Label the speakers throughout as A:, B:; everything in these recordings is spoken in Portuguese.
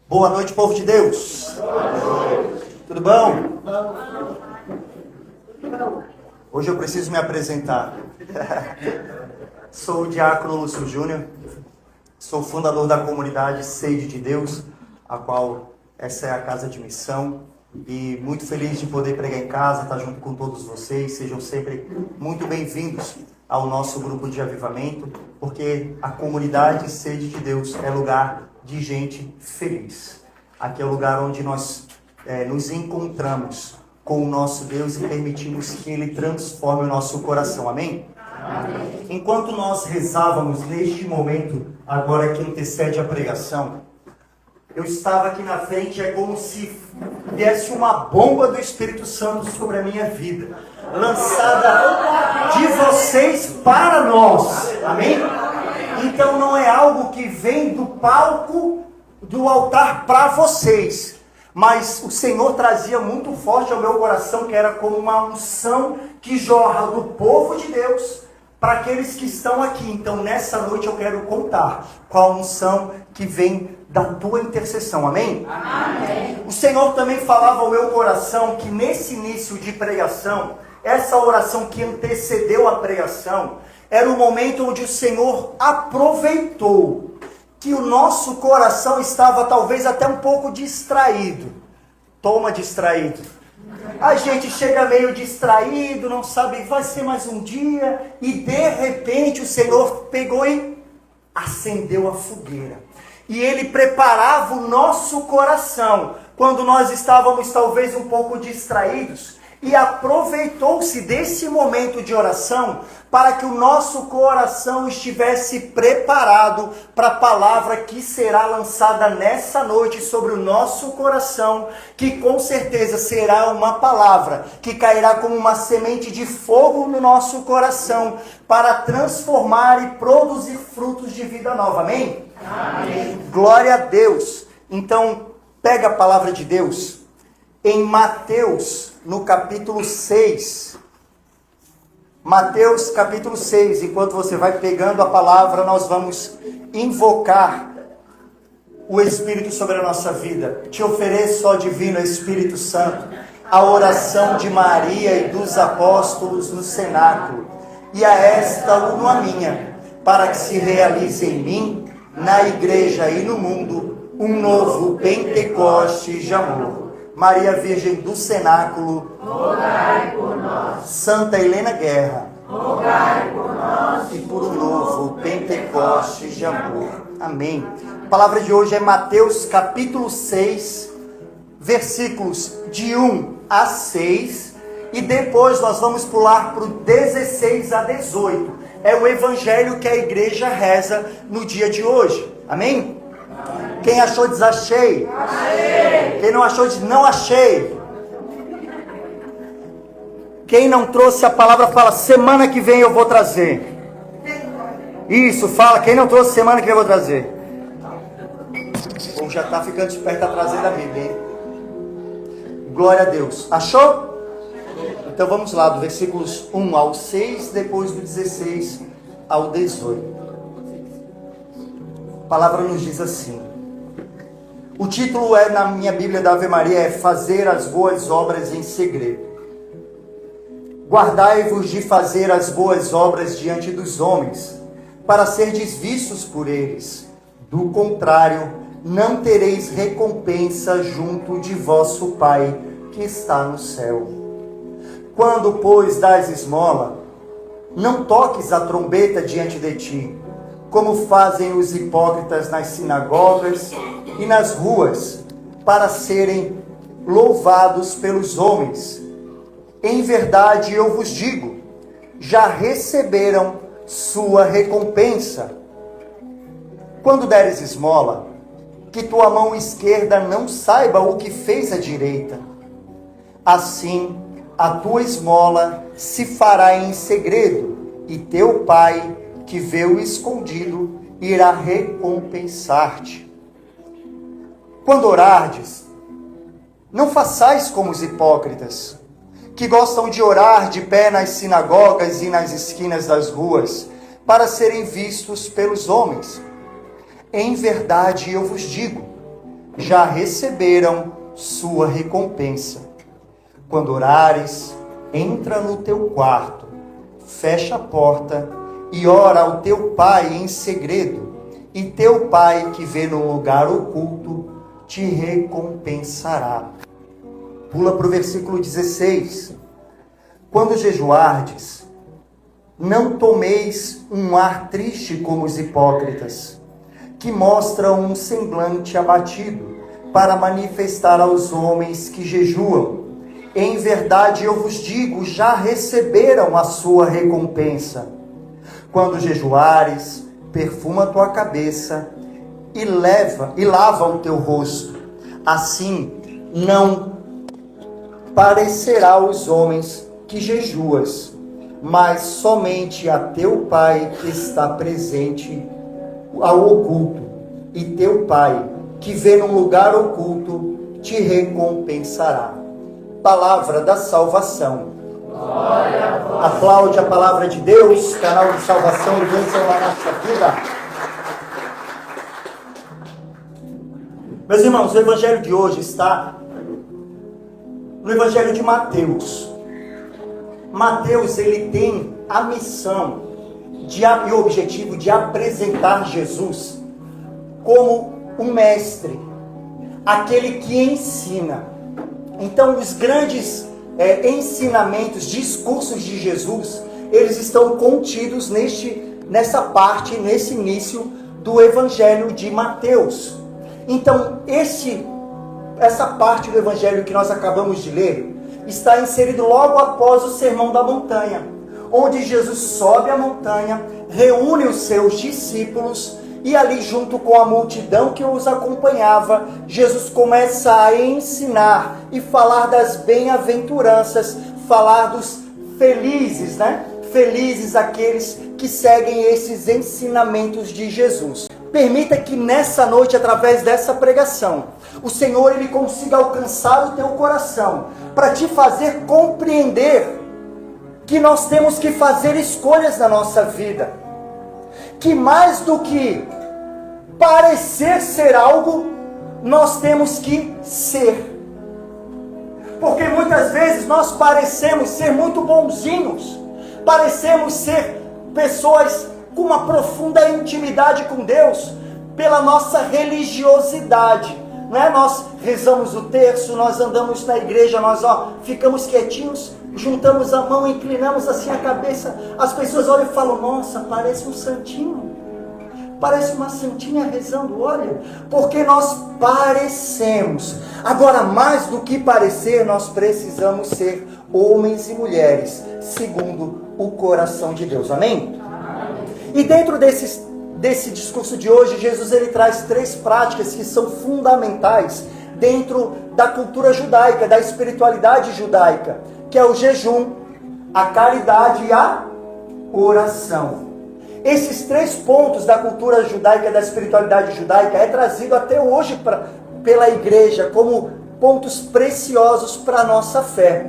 A: Boa noite, povo de Deus.
B: Boa noite.
A: Tudo bom? Hoje eu preciso me apresentar. Sou o diácono Lúcio Júnior, sou fundador da comunidade Sede de Deus, a qual essa é a casa de missão, e muito feliz de poder pregar em casa, estar junto com todos vocês. Sejam sempre muito bem-vindos ao nosso grupo de avivamento, porque a comunidade Sede de Deus é lugar de gente feliz. Aqui é o lugar onde nós nos encontramos com o nosso Deus e permitimos que Ele transforme o nosso coração. Amém? Amém. Enquanto nós rezávamos neste momento, agora que antecede a pregação, eu estava aqui na frente, é como se viesse uma bomba do Espírito Santo sobre a minha vida, lançada de vocês para nós. Amém? Então não é algo que vem do palco do altar para vocês, mas o Senhor trazia muito forte ao meu coração, que era como uma unção que jorra do povo de Deus para aqueles que estão aqui. Então nessa noite eu quero contar com a unção que vem da tua intercessão. Amém? Amém. O Senhor também falava ao meu coração que nesse início de pregação, essa oração que antecedeu a pregação, era o momento onde o Senhor aproveitou que o nosso coração estava talvez até um pouco distraído. Toma distraído. A gente chega meio distraído, não sabe, vai ser mais um dia, e de repente o Senhor pegou e acendeu a fogueira. E Ele preparava o nosso coração quando nós estávamos talvez um pouco distraídos, e aproveitou-se desse momento de oração para que o nosso coração estivesse preparado para a palavra que será lançada nessa noite sobre o nosso coração, que com certeza será uma palavra que cairá como uma semente de fogo no nosso coração para transformar e produzir frutos de vida nova. Amém? Amém. Glória a Deus. Então, pega a palavra de Deus em Mateus, no capítulo 6. Mateus capítulo 6, enquanto você vai pegando a palavra, nós vamos invocar o Espírito sobre a nossa vida. Te ofereço, ó Divino Espírito Santo, a oração de Maria e dos apóstolos no cenáculo, e a esta uno a minha, para que se realize em mim, na igreja e no mundo, um novo Pentecoste de amor. Maria Virgem do Cenáculo, rogai por nós. Santa Helena Guerra, rogai por nós. E por um novo Pentecoste de amor. Amém. A palavra de hoje é Mateus capítulo 6, versículos de 1 a 6. E depois nós vamos pular para o 16 a 18. É o evangelho que a igreja reza no dia de hoje. Amém? Quem achou diz achei. Achei. Quem não achou diz não achei. Quem não trouxe a palavra fala semana que vem eu vou trazer. Isso, fala, quem não trouxe semana que vem eu vou trazer. Ou já está ficando esperto, está trazendo a Bíblia, hein? Glória a Deus. Achou? Então vamos lá, do versículos 1 ao 6, depois do 16 ao 18. A palavra nos diz assim. O título na minha Bíblia da Ave Maria é Fazer as boas obras em segredo. Guardai-vos de fazer as boas obras diante dos homens, para serdes vistos por eles. Do contrário, não tereis recompensa junto de vosso Pai que está no céu. Quando, pois, dás esmola, não toques a trombeta diante de ti, como fazem os hipócritas nas sinagogas e nas ruas, para serem louvados pelos homens. Em verdade eu vos digo, já receberam sua recompensa. Quando deres esmola, que tua mão esquerda não saiba o que fez a direita. Assim, a tua esmola se fará em segredo, e teu Pai, que vê o escondido, irá recompensar-te. Quando orardes, não façais como os hipócritas, que gostam de orar de pé nas sinagogas e nas esquinas das ruas, para serem vistos pelos homens. Em verdade eu vos digo, já receberam sua recompensa. Quando orares, entra no teu quarto, fecha a porta e ora ao teu pai em segredo, e teu pai que vê no lugar oculto te recompensará. Pula para o versículo 16. Quando jejuardes, não tomeis um ar triste como os hipócritas, que mostram um semblante abatido, para manifestar aos homens que jejuam. Em verdade eu vos digo, já receberam a sua recompensa. Quando jejuares, perfuma a tua cabeça e lava o teu rosto. Assim não parecerá aos homens que jejuas, mas somente a teu Pai que está presente ao oculto. E teu Pai, que vê num lugar oculto, te recompensará. Palavra da salvação. Glória a vós. Aplaude a palavra de Deus, canal de salvação e bênção na nossa vida. Meus irmãos, o evangelho de hoje está no evangelho de Mateus. Mateus, ele tem a missão e o objetivo de apresentar Jesus como um mestre, aquele que ensina. Então, os grandes ensinamentos, discursos de Jesus, eles estão contidos nessa parte, nesse início do Evangelho de Mateus. Então, essa parte do Evangelho que nós acabamos de ler, está inserido logo após o Sermão da Montanha, onde Jesus sobe a montanha, reúne os seus discípulos, e ali junto com a multidão que os acompanhava, Jesus começa a ensinar e falar das bem-aventuranças, falar dos felizes, né? Felizes aqueles que seguem esses ensinamentos de Jesus. Permita que nessa noite, através dessa pregação, o Senhor ele consiga alcançar o teu coração, para te fazer compreender que nós temos que fazer escolhas na nossa vida. Que mais do que parecer ser algo, nós temos que ser. Porque muitas vezes nós parecemos ser muito bonzinhos, parecemos ser pessoas com uma profunda intimidade com Deus, pela nossa religiosidade, não é? Nós rezamos o terço, nós andamos na igreja, nós ficamos quietinhos, juntamos a mão, inclinamos assim a cabeça, as pessoas olham e falam, nossa, parece um santinho, parece uma santinha rezando, olha, porque nós parecemos. Agora, mais do que parecer, nós precisamos ser homens e mulheres, segundo o coração de Deus, amém? E dentro desse discurso de hoje, Jesus ele traz 3 práticas que são fundamentais dentro da cultura judaica, da espiritualidade judaica, que é o jejum, a caridade e a oração. Esses 3 pontos da cultura judaica, da espiritualidade judaica, é trazido até hoje pela igreja como pontos preciosos para a nossa fé.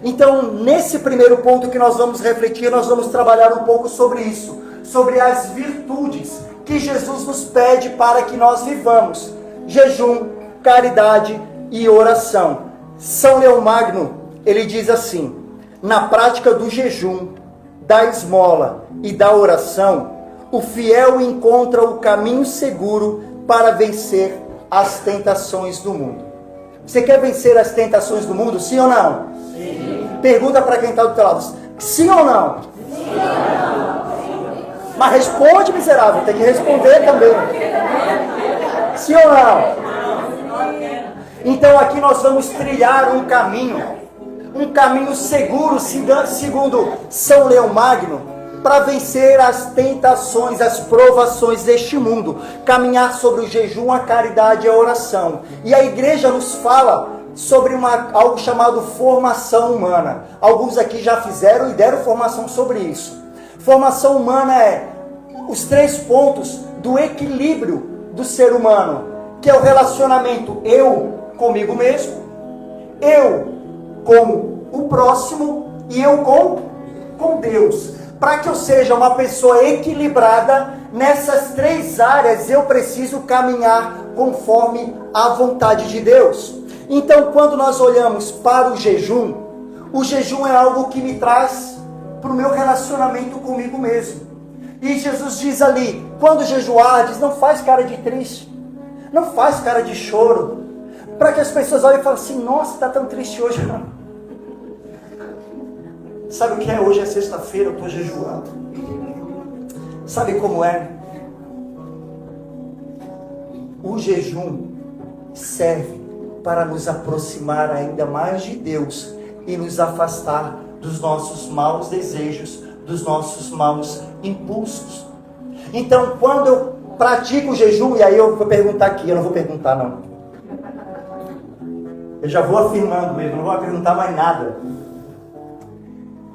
A: Então, nesse primeiro ponto que nós vamos refletir, nós vamos trabalhar um pouco sobre isso, sobre as virtudes que Jesus nos pede para que nós vivamos: jejum, caridade e oração. São Leão Magno, ele diz assim: na prática do jejum, da esmola e da oração, o fiel encontra o caminho seguro para vencer as tentações do mundo. Você quer vencer as tentações do mundo, sim ou não? Sim. Pergunta para quem está do teu lado, sim ou não? Sim ou não? Mas responde, miserável, tem que responder também. Sim ou não? Então aqui nós vamos trilhar um caminho seguro, segundo São Leão Magno, para vencer as tentações, as provações deste mundo. Caminhar sobre o jejum, a caridade e a oração. E a igreja nos fala sobre algo chamado formação humana. Alguns aqui já fizeram e deram formação sobre isso. Formação humana é os 3 pontos do equilíbrio do ser humano, que é o relacionamento eu comigo mesmo, eu com o próximo e eu com Deus. Para que eu seja uma pessoa equilibrada nessas 3 áreas eu preciso caminhar conforme a vontade de Deus. Então, quando nós olhamos para o jejum é algo que me traz para o meu relacionamento comigo mesmo. E Jesus diz ali, quando jejuardes, não faz cara de triste, não faz cara de choro, para que as pessoas olhem e falem assim, nossa, está tão triste hoje. Sabe o que é? Hoje é sexta-feira, eu estou jejuando. Sabe como é? O jejum serve para nos aproximar ainda mais de Deus e nos afastar dos nossos maus desejos, dos nossos maus impulsos. Então, quando eu pratico o jejum, e aí eu vou perguntar aqui, eu não vou perguntar não. Eu já vou afirmando mesmo, não vou perguntar mais nada.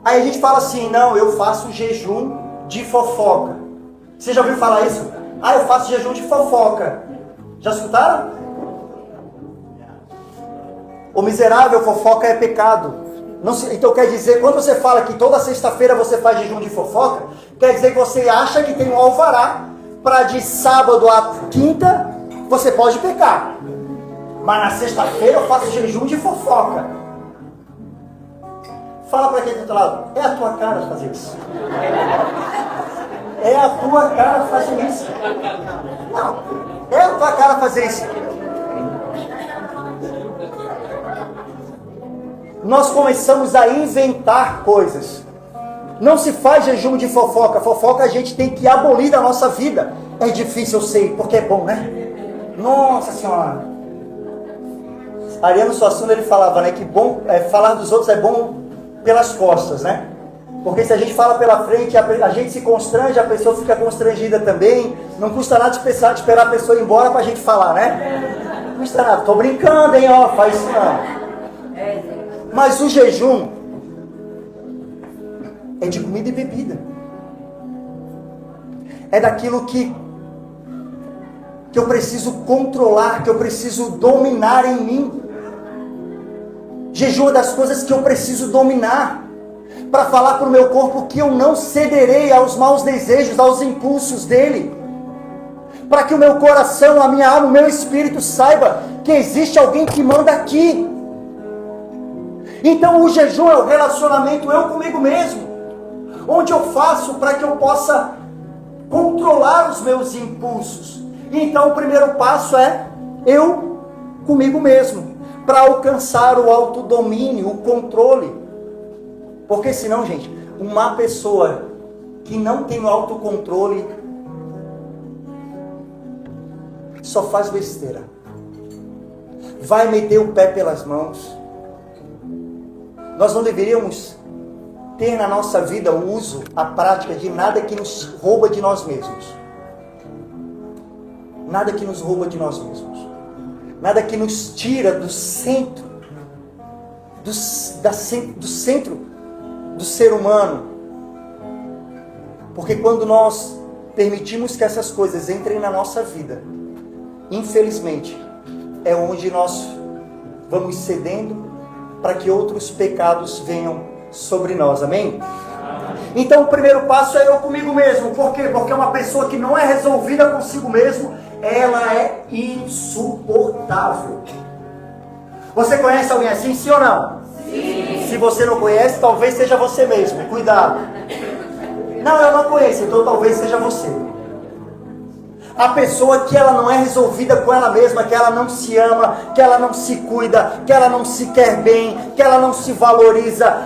A: Aí a gente fala assim, não, eu faço jejum de fofoca. Você já ouviu falar isso? Ah, eu faço jejum de fofoca. Já escutaram? O miserável, fofoca é pecado. Então quer dizer, quando você fala que toda sexta-feira você faz jejum de fofoca, quer dizer que você acha que tem um alvará para de sábado a quinta você pode pecar. Mas na sexta-feira eu faço jejum de fofoca. Fala para quem está do outro lado, é a tua cara fazer isso. É a tua cara fazer isso. Não, é a tua cara fazer isso. Nós começamos a inventar coisas. Não se faz jejum de fofoca. Fofoca a gente tem que abolir da nossa vida. É difícil, eu sei, porque é bom, né? Nossa Senhora. Ariano Suassuna, ele falava, né, que bom, falar dos outros é bom pelas costas, né? Porque se a gente fala pela frente, a gente se constrange, a pessoa fica constrangida também. Não custa nada esperar a pessoa ir embora pra gente falar, né? Não custa nada. Tô brincando, hein, ó, faz isso não. Mas o jejum é de comida e bebida. É daquilo que eu preciso controlar, que eu preciso dominar em mim. Jejum é das coisas que eu preciso dominar. Para falar para o meu corpo que eu não cederei aos maus desejos, aos impulsos dele. Para que o meu coração, a minha alma, o meu espírito saiba que existe alguém que manda aqui. Então o jejum é o relacionamento eu comigo mesmo. Onde eu faço para que eu possa controlar os meus impulsos. Então o primeiro passo é eu comigo mesmo. Para alcançar o autodomínio, o controle. Porque senão, gente, uma pessoa que não tem o autocontrole só faz besteira. Vai meter o pé pelas mãos. Nós não deveríamos ter na nossa vida o uso, a prática de nada que nos rouba de nós mesmos. Nada que nos rouba de nós mesmos. Nada que nos tira do centro, do centro do ser humano. Porque quando nós permitimos que essas coisas entrem na nossa vida, infelizmente, é onde nós vamos cedendo para que outros pecados venham sobre nós, amém? Então o primeiro passo é eu comigo mesmo. Por quê? Porque uma pessoa que não é resolvida consigo mesmo, ela é insuportável. Você conhece alguém assim, sim ou não? Sim. Se você não conhece, talvez seja você mesmo. Cuidado. Não, eu não conheço, então talvez seja você. A pessoa que ela não é resolvida com ela mesma, que ela não se ama, que ela não se cuida, que ela não se quer bem, que ela não se valoriza.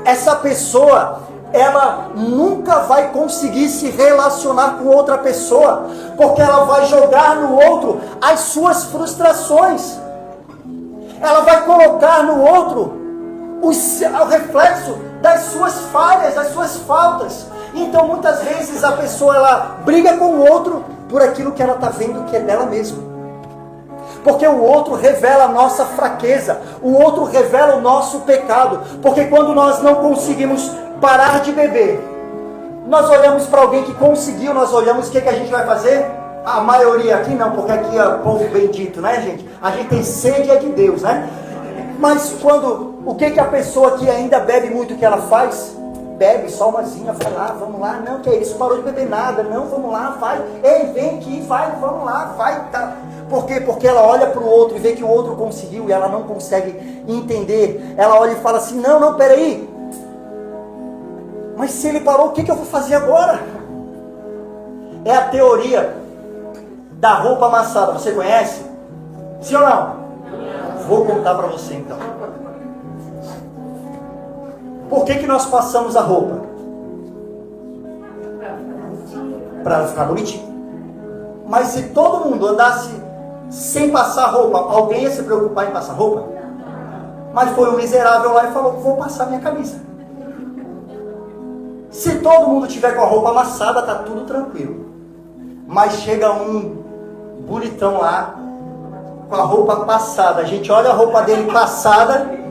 A: Essa pessoa, ela nunca vai conseguir se relacionar com outra pessoa, porque ela vai jogar no outro as suas frustrações. Ela vai colocar no outro o reflexo das suas falhas, das suas faltas. Então muitas vezes a pessoa ela briga com o outro por aquilo que ela está vendo que é dela mesma. Porque o outro revela a nossa fraqueza, o outro revela o nosso pecado. Porque quando nós não conseguimos parar de beber, nós olhamos para alguém que conseguiu, nós olhamos, o que a gente vai fazer? A maioria aqui não, porque aqui é povo bendito, né, gente? A gente tem sede é de Deus, né? Mas o que a pessoa que ainda bebe muito que ela faz? bebe só umazinha, vai lá, vamos lá, não, que é isso, parou de beber nada, não, vamos lá, vai, ei, vem aqui, vai, vamos lá, vai, tá. Por quê? Porque ela olha para o outro e vê que o outro conseguiu e ela não consegue entender. Ela olha e fala assim, não, peraí, mas se ele parou, o que eu vou fazer agora? É a teoria da roupa amassada, você conhece? Sim ou não? Vou contar para você então. Por que nós passamos a roupa? Para ela ficar bonitinha. Mas se todo mundo andasse sem passar roupa, alguém ia se preocupar em passar roupa? Mas foi um miserável lá e falou, vou passar minha camisa. Se todo mundo tiver com a roupa amassada, tá tudo tranquilo. Mas chega um bonitão lá, com a roupa passada. A gente olha a roupa dele passada.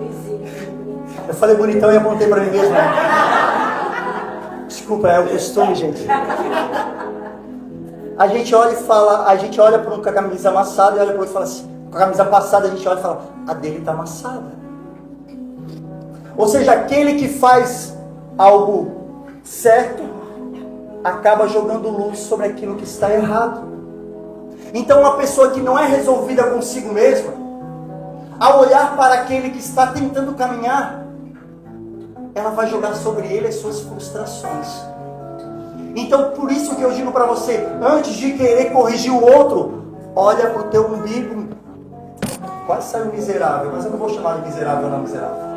A: Eu falei bonitão e apontei para mim mesmo. Desculpa, é o costume, gente. A gente olha e fala, a gente olha para um com a camisa amassada e olha para o outro e fala assim, com a camisa passada a gente olha e fala, a dele está amassada. Ou seja, aquele que faz algo certo acaba jogando luz sobre aquilo que está errado. Então uma pessoa que não é resolvida consigo mesma, ao olhar para aquele que está tentando caminhar, ela vai jogar sobre ele as suas frustrações. Então por isso que eu digo para você, antes de querer corrigir o outro, olha para o teu umbigo. Quase saiu miserável, mas eu não vou chamar de miserável não miserável.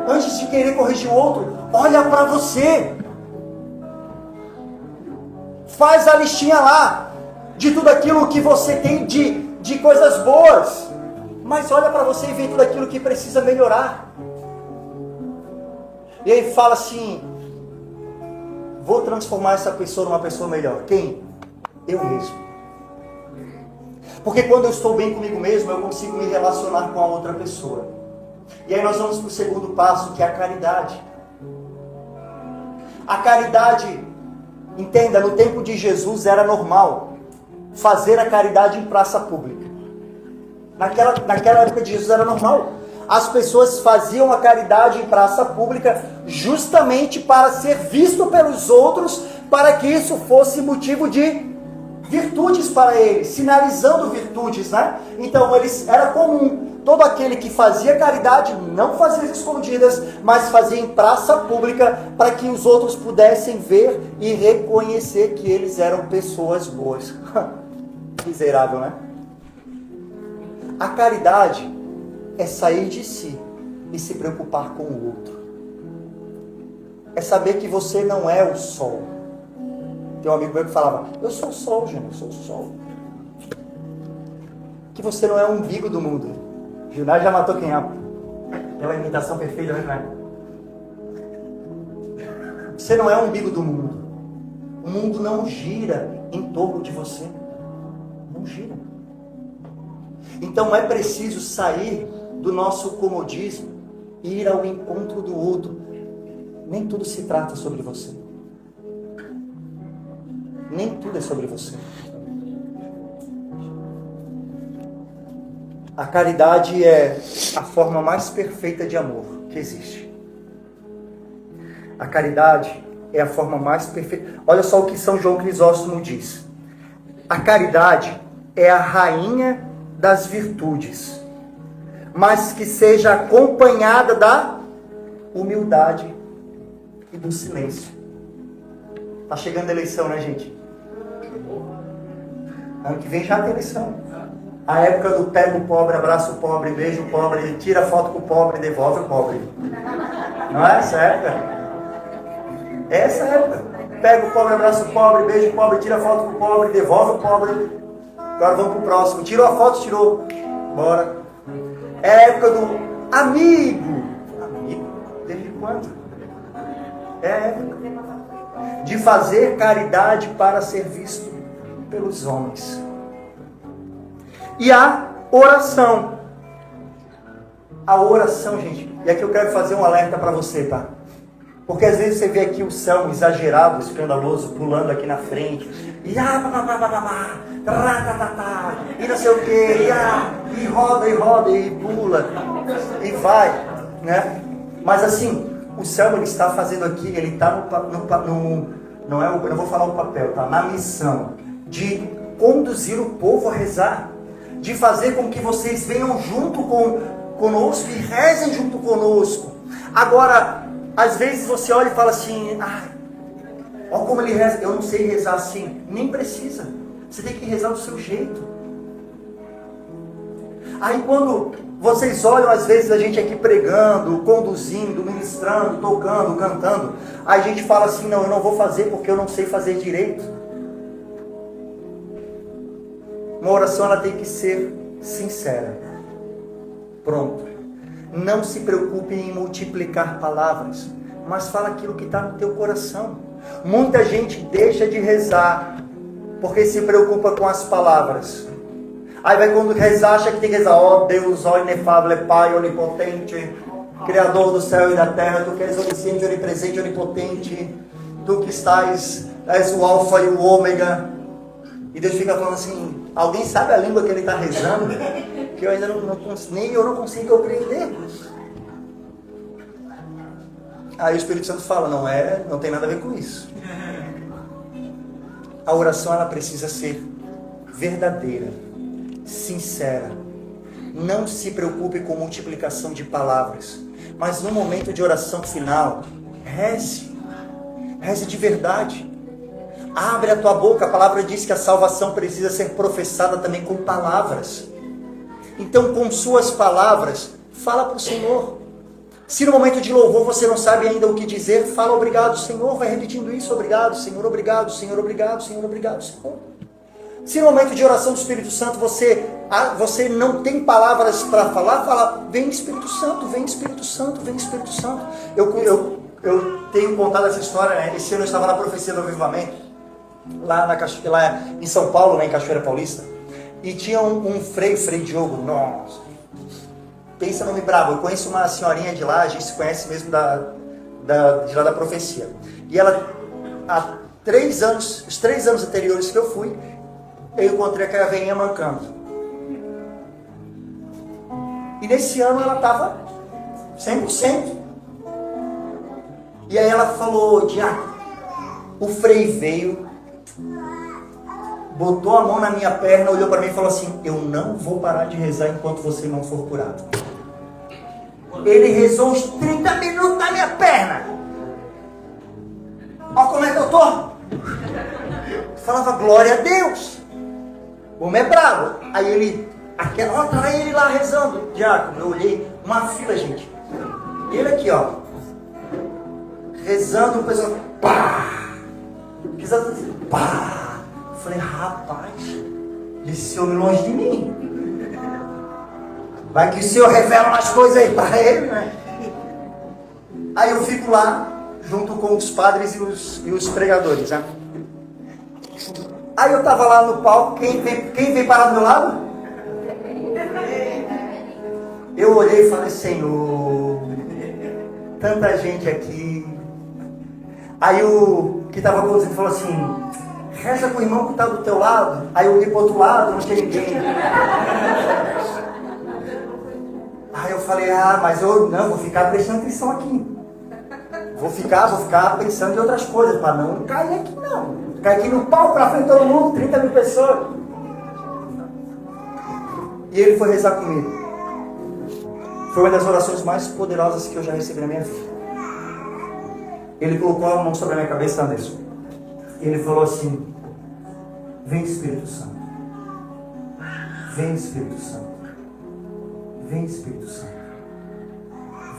A: Antes de querer corrigir o outro, olha para você. Faz a listinha lá de tudo aquilo que você tem de coisas boas. Mas olha para você e vê tudo aquilo que precisa melhorar. E aí fala assim, vou transformar essa pessoa numa pessoa melhor. Quem? Eu mesmo. Porque quando eu estou bem comigo mesmo, eu consigo me relacionar com a outra pessoa. E aí nós vamos para o segundo passo, que é a caridade. A caridade, entenda, no tempo de Jesus era normal fazer a caridade em praça pública. Naquela época de Jesus era normal. As pessoas faziam a caridade em praça pública justamente para ser visto pelos outros, para que isso fosse motivo de virtudes para eles, sinalizando virtudes, né? Então era comum, todo aquele que fazia caridade não fazia escondidas, mas fazia em praça pública, para que os outros pudessem ver e reconhecer que eles eram pessoas boas. Miserável, né? A caridade é sair de si e se preocupar com o outro. É saber que você não é o sol. Tem um amigo meu que falava, eu sou o sol, Júnior, eu sou o sol. Que você não é o umbigo do mundo. Junai já matou quem ama. É uma imitação perfeita, né, Junai? Você não é o umbigo do mundo. O mundo não gira em torno de você. Não gira. Então é preciso sair do nosso comodismo e ir ao encontro do outro. Nem tudo se trata sobre você. Nem tudo é sobre você. A caridade é a forma mais perfeita de amor que existe. A caridade é a forma mais perfeita. Olha só o que São João Crisóstomo diz. A caridade é a rainha das virtudes, mas que seja acompanhada da humildade e do silêncio. Tá chegando a eleição, né, gente? Ano que vem já tem eleição. A época do pega o pobre, abraça o pobre, beija o pobre, tira foto com o pobre, devolve o pobre. Não é essa época? É essa época. Pega o pobre, abraça o pobre, beija o pobre, tira foto com o pobre, devolve o pobre. Agora vamos pro próximo. Tirou a foto, tirou. Bora. É a época do amigo. Amigo? Desde quando? É a época de fazer caridade para ser visto pelos homens. E a oração. A oração, gente. E aqui eu quero fazer um alerta para você, tá? Porque às vezes você vê aqui o salmo exagerado, escandaloso, pulando aqui na frente. E e não sei o que. E roda, e pula. E vai, né? Mas assim, o Selma ele está fazendo aqui, ele está não é, eu não vou falar o papel, tá? Na missão de conduzir o povo a rezar, de fazer com que vocês venham junto conosco e rezem junto conosco. Agora, às vezes você olha e fala assim, olha como ele reza, eu não sei rezar assim. Nem precisa, você tem que rezar do seu jeito. Aí quando vocês olham às vezes a gente aqui pregando, conduzindo, ministrando, tocando, cantando, aí a gente fala assim, não, eu não vou fazer porque eu não sei fazer direito. Uma oração ela tem que ser sincera. Pronto. Não se preocupe em multiplicar palavras, mas fala aquilo que está no teu coração. Muita gente deixa de rezar porque se preocupa com as palavras. Aí vai quando rezar, acha que tem que rezar, ó Deus, ó inefável, Pai, onipotente, Criador do céu e da terra, Tu que és onisciente, onipresente, onipotente, Tu que és o alfa e o ômega. E Deus fica falando assim, alguém sabe a língua que ele está rezando? Que eu ainda nem eu não consigo compreender. Aí o Espírito Santo fala, não tem nada a ver com isso. A oração ela precisa ser verdadeira, sincera. Não se preocupe com multiplicação de palavras, mas no momento de oração final, reze de verdade. Abre a tua boca, a palavra diz que a salvação precisa ser professada também com palavras. Então, com suas palavras, fala para o Senhor. Se no momento de louvor você não sabe ainda o que dizer, fala obrigado, Senhor. Vai repetindo isso, obrigado, Senhor, obrigado, Senhor, obrigado, Senhor, obrigado, Senhor. Se no momento de oração do Espírito Santo você não tem palavras para falar, fala, vem Espírito Santo, vem Espírito Santo, vem Espírito Santo. Eu tenho contado essa história, né? Esse ano eu estava na Profecia do Avivamento, lá em São Paulo, em Cachoeira Paulista. E tinha um Frei Diogo, nossa, pensa nome bravo. Eu conheço uma senhorinha de lá, a gente se conhece mesmo de lá da profecia. E ela, há 3 anos, os 3 anos anteriores que eu fui, eu encontrei aquela velhinha mancando. E nesse ano ela estava 100%. E aí ela falou, diácono, o Frei veio, botou a mão na minha perna, olhou para mim e falou assim, eu não vou parar de rezar enquanto você não for curado. Ele rezou uns 30 minutos na minha perna. Olha como é que eu tô. Falava, glória a Deus. O homem é bravo. Aí ele, aquela hora tá ele lá rezando. Diácono, eu olhei, uma fila, gente. E ele aqui, ó, rezando, o pessoal, pá. Rezando assim, pá. Falei, rapaz, esse homem longe de mim. Vai que o Senhor revela umas coisas aí para ele, né? Aí eu fico lá, junto com os padres e os pregadores, né? Aí eu tava lá no palco, quem veio parar do meu lado? Eu olhei e falei, Senhor, tanta gente aqui. Aí o que tava conduzindo falou assim, reza com o irmão que está do teu lado. Aí eu olhei para o outro lado, não tinha ninguém. Aí eu falei, mas eu não, vou ficar prestando atenção aqui. Vou ficar pensando em outras coisas, para não cair aqui não. Cair aqui no palco, na frente de todo mundo, 30 mil pessoas. E ele foi rezar comigo. Foi uma das orações mais poderosas que eu já recebi na minha vida. Ele colocou a mão sobre a minha cabeça, Anderson. Ele falou assim, vem Espírito Santo, vem Espírito Santo, vem Espírito Santo,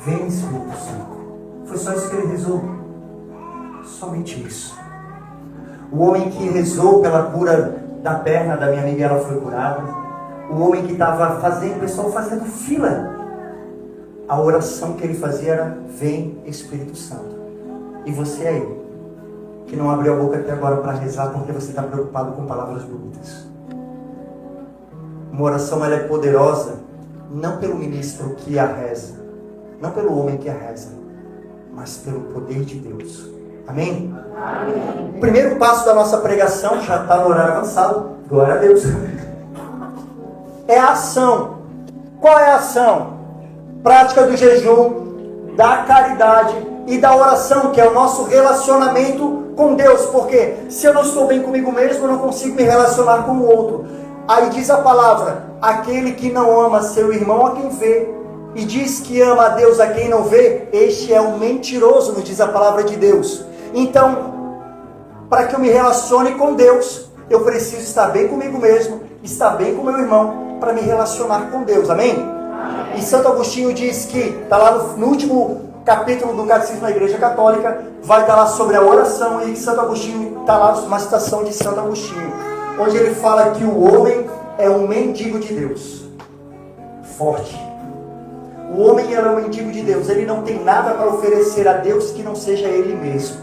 A: vem Espírito Santo. Foi só isso que ele rezou, somente isso. O homem que rezou pela cura da perna da minha amiga, ela foi curada. O homem que estava fazendo, o pessoal fazendo fila, a oração que ele fazia era, vem Espírito Santo. E você aí, que não abriu a boca até agora para rezar porque você está preocupado com palavras bonitas. Uma oração ela é poderosa não pelo ministro que a reza, não pelo homem que a reza, mas pelo poder de Deus. Amém? Amém. O primeiro passo da nossa pregação, já está no horário avançado, glória a Deus, é a ação. Qual é a ação? Prática do jejum, da caridade e da oração, que é o nosso relacionamento com Deus. Porque se eu não estou bem comigo mesmo, eu não consigo me relacionar com o outro. Aí diz a palavra: aquele que não ama seu irmão a quem vê, e diz que ama a Deus a quem não vê, este é um mentiroso, nos diz a palavra de Deus. Então, para que eu me relacione com Deus, eu preciso estar bem comigo mesmo, estar bem com meu irmão, para me relacionar com Deus, amém? Amém. E Santo Agostinho diz que, está lá no último capítulo do Catecismo da Igreja Católica, vai estar lá sobre a oração, e Santo Agostinho, está lá uma citação de Santo Agostinho, onde ele fala que o homem é um mendigo de Deus, forte. O homem é um mendigo de Deus, ele não tem nada para oferecer a Deus que não seja ele mesmo.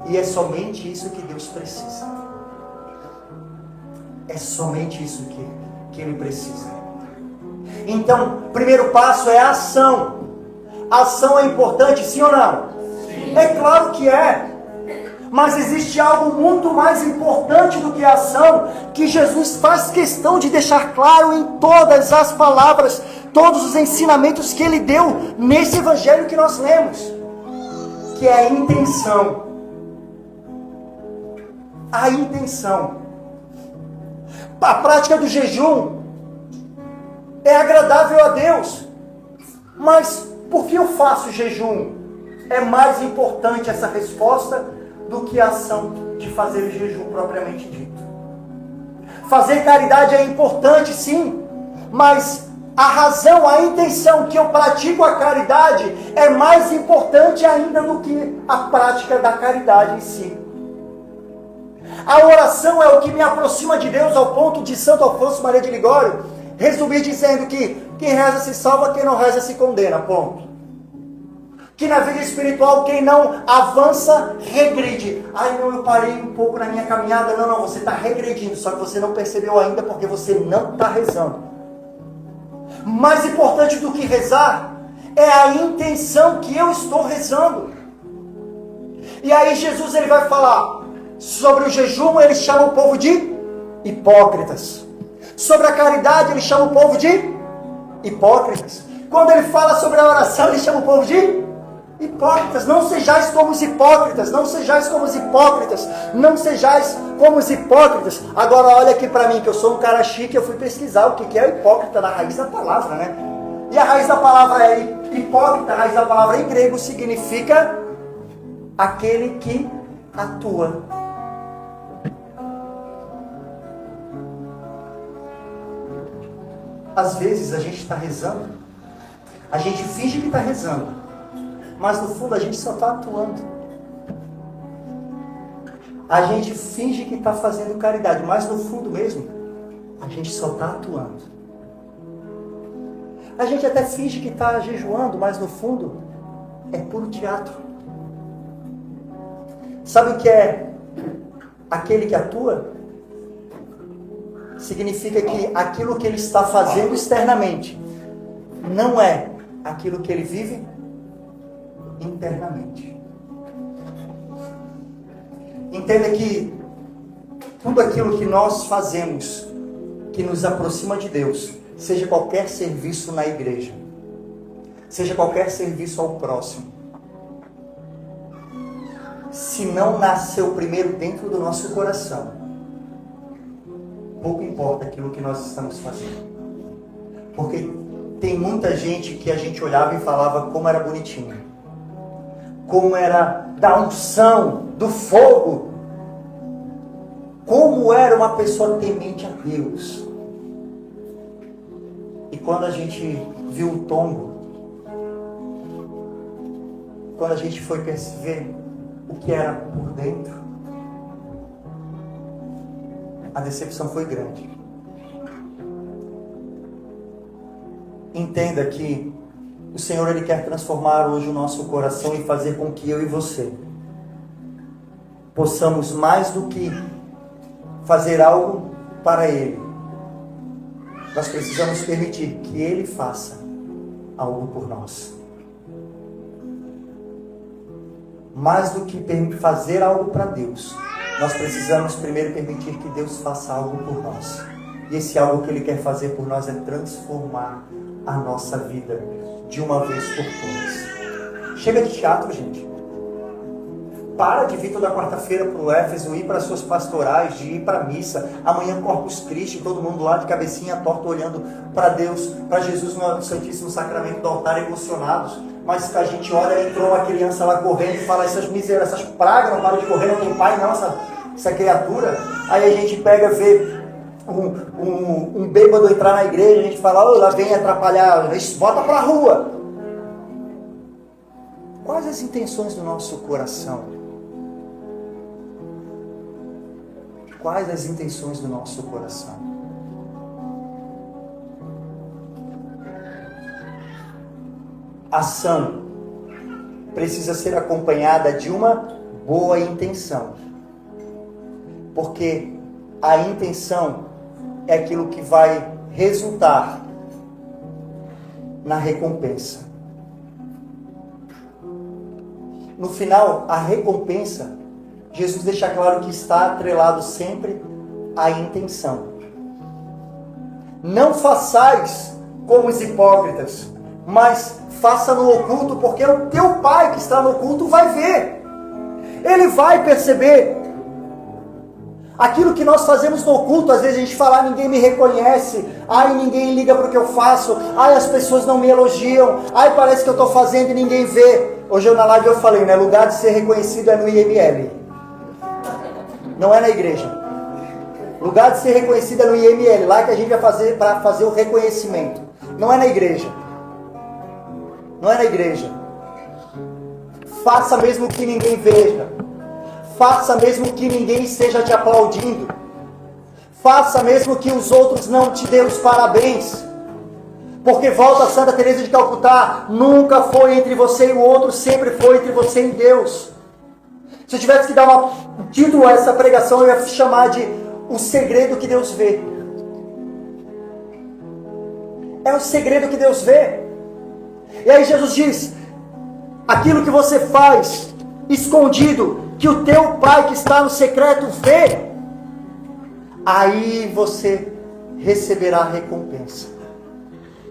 A: E é somente isso que Deus precisa. É somente isso que ele precisa. Então, o primeiro passo é a ação. A ação é importante, sim ou não? Sim. É claro que é. Mas existe algo muito mais importante do que a ação, que Jesus faz questão de deixar claro em todas as palavras, todos os ensinamentos que ele deu nesse evangelho que nós lemos, que é a intenção. A intenção. A prática do jejum é agradável a Deus, mas por que eu faço jejum? É mais importante essa resposta do que a ação de fazer o jejum propriamente dito. Fazer caridade é importante, sim, mas a razão, a intenção que eu pratico a caridade é mais importante ainda do que a prática da caridade em si. A oração é o que me aproxima de Deus, ao ponto de Santo Afonso Maria de Ligório resumir dizendo que quem reza se salva, quem não reza se condena, ponto. Que na vida espiritual, quem não avança, regride. Ai, não, eu parei um pouco na minha caminhada. Não, você está regredindo, só que você não percebeu ainda porque você não está rezando. Mais importante do que rezar é a intenção que eu estou rezando. E aí Jesus ele vai falar sobre o jejum, ele chama o povo de hipócritas. Sobre a caridade, ele chama o povo de hipócritas. Quando ele fala sobre a oração, ele chama o povo de hipócritas. Não sejais como os hipócritas, não sejais como os hipócritas, não sejais como os hipócritas. Agora olha aqui para mim, que eu sou um cara chique, eu fui pesquisar o que é hipócrita na raiz da palavra, né? E a raiz da palavra é hipócrita, a raiz da palavra em grego significa aquele que atua. Às vezes a gente está rezando, a gente finge que está rezando, mas no fundo a gente só está atuando. A gente finge que está fazendo caridade, mas no fundo mesmo, a gente só está atuando. A gente até finge que está jejuando, mas no fundo é puro teatro. Sabe o que é aquele que atua? Significa que aquilo que ele está fazendo externamente não é aquilo que ele vive internamente. Entenda que tudo aquilo que nós fazemos que nos aproxima de Deus, seja qualquer serviço na igreja, seja qualquer serviço ao próximo, se não nasceu primeiro dentro do nosso coração, pouco importa aquilo que nós estamos fazendo. Porque tem muita gente que a gente olhava e falava como era bonitinho, como era da unção, do fogo, como era uma pessoa temente a Deus. E quando a gente viu o tombo, quando a gente foi perceber o que era por dentro, a decepção foi grande. Entenda que o Senhor ele quer transformar hoje o nosso coração e fazer com que eu e você possamos, mais do que fazer algo para Ele, nós precisamos permitir que Ele faça algo por nós. Mais do que fazer algo para Deus, nós precisamos primeiro permitir que Deus faça algo por nós. E esse algo que Ele quer fazer por nós é transformar a nossa vida de uma vez por todas. Chega de teatro, gente. Para de vir toda quarta-feira para o Éfeso, ir para suas pastorais, de ir para a missa. Amanhã Corpus Christi, todo mundo lá de cabecinha torta olhando para Deus, para Jesus no Santíssimo Sacramento do altar, emocionados. Mas a gente olha, entrou uma criança lá correndo e fala, essas miseráveis, essas pragas não param de correr, não tem pai não, essa criatura. Aí a gente pega, vê um bêbado entrar na igreja, a gente fala, lá vem atrapalhar, bota para a rua. Quais as intenções do nosso coração? Quais as intenções do nosso coração? Ação precisa ser acompanhada de uma boa intenção. Porque a intenção é aquilo que vai resultar na recompensa. No final, a recompensa, Jesus deixa claro que está atrelado sempre à intenção. Não façais como os hipócritas, mas faça no oculto, porque o teu Pai que está no oculto vai ver. Ele vai perceber. Aquilo que nós fazemos no oculto, às vezes a gente fala, ninguém me reconhece, ai, ninguém liga para o que eu faço, ai, as pessoas não me elogiam, ai, parece que eu estou fazendo e ninguém vê. Hoje na live eu falei, né? Lugar de ser reconhecido é no IML. Não é na igreja. Lugar de ser reconhecido é no IML. Lá que a gente vai fazer para fazer o reconhecimento. Não é na igreja. Não é na igreja. Faça mesmo que ninguém veja. Faça mesmo que ninguém esteja te aplaudindo. Faça mesmo que os outros não te dêem os parabéns. Porque volta a Santa Teresa de Calcutá, nunca foi entre você e o outro, sempre foi entre você e Deus. Se eu tivesse que dar um título a essa pregação, eu ia chamar de O Segredo que Deus Vê. É o segredo que Deus vê. E aí Jesus diz, aquilo que você faz escondido, que o teu Pai que está no secreto vê, aí você receberá a recompensa.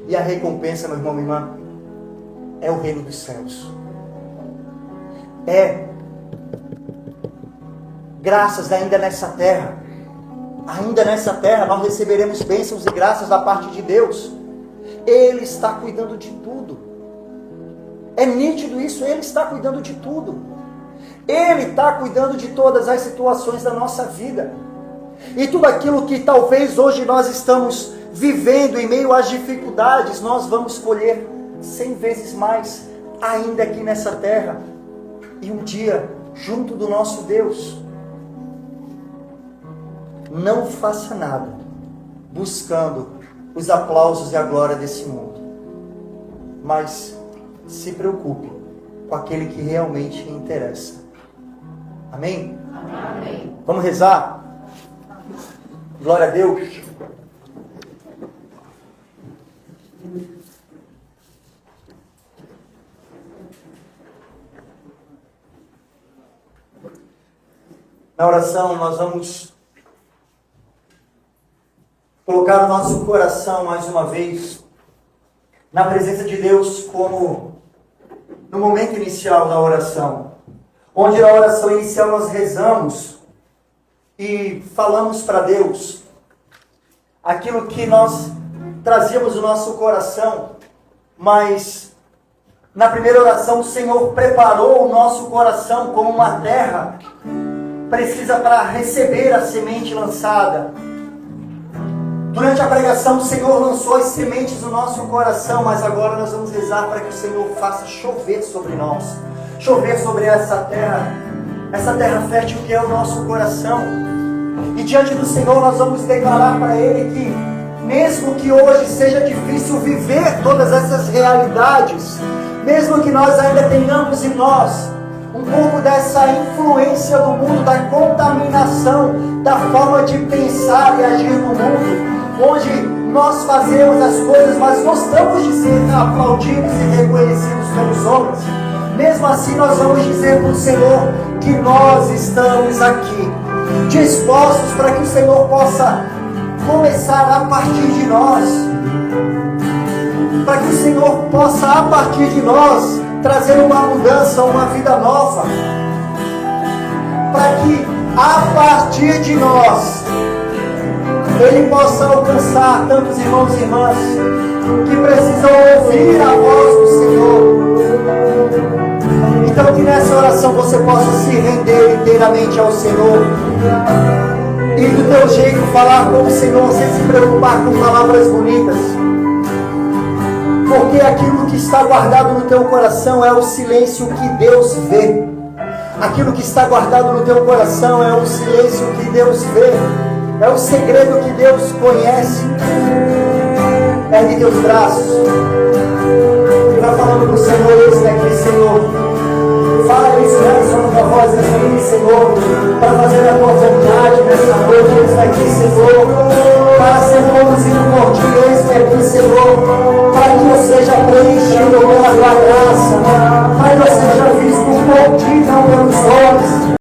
A: E a recompensa, meu irmão, minha irmã, é o reino dos céus. É graças ainda nessa terra. Ainda nessa terra nós receberemos bênçãos e graças da parte de Deus. Ele está cuidando de tudo. É nítido isso, Ele está cuidando de tudo. Ele está cuidando de todas as situações da nossa vida. E tudo aquilo que talvez hoje nós estamos vivendo em meio às dificuldades, nós vamos colher 100 vezes mais ainda aqui nessa terra. E um dia, junto do nosso Deus. Não faça nada buscando os aplausos e a glória desse mundo. Mas se preocupe com aquele que realmente lhe interessa. Amém?
B: Amém.
A: Vamos rezar? Glória a Deus. Na oração nós vamos colocar o nosso coração mais uma vez na presença de Deus, como no momento inicial da oração, onde na oração inicial nós rezamos e falamos para Deus aquilo que nós trazíamos no nosso coração, mas na primeira oração o Senhor preparou o nosso coração como uma terra precisa para receber a semente lançada. Durante a pregação o Senhor lançou as sementes no nosso coração, mas agora nós vamos rezar para que o Senhor faça chover sobre nós, chover sobre essa terra fértil que é o nosso coração. E diante do Senhor nós vamos declarar para Ele que mesmo que hoje seja difícil viver todas essas realidades, mesmo que nós ainda tenhamos em nós um pouco dessa influência do mundo, da contaminação, da forma de pensar e agir no mundo, onde nós fazemos as coisas, mas gostamos de ser aplaudidos e reconhecidos pelos homens, mesmo assim nós vamos dizer para o Senhor que nós estamos aqui, dispostos para que o Senhor possa começar a partir de nós, para que o Senhor possa a partir de nós trazendo uma mudança, uma vida nova, para que a partir de nós Ele possa alcançar tantos irmãos e irmãs que precisam ouvir a voz do Senhor. Então que nessa oração você possa se render inteiramente ao Senhor e do teu jeito falar com o Senhor, sem se preocupar com palavras bonitas, porque aquilo que está guardado no teu coração é o silêncio que Deus vê. Aquilo que está guardado no teu coração é o silêncio que Deus vê, é o segredo que Deus conhece. Ergue teus braços e vai falando para o Senhor: eis-me aqui, Senhor. Fala isso, né? Só com a voz: eis-me aqui, Senhor, para fazer a tua vontade nessa noite. Eis-me aqui, Senhor, para ser conduzido por ti. Eis-me aqui, Senhor, para que eu seja preenchido pela tua graça, para que eu seja visto por ti, não pelos olhos.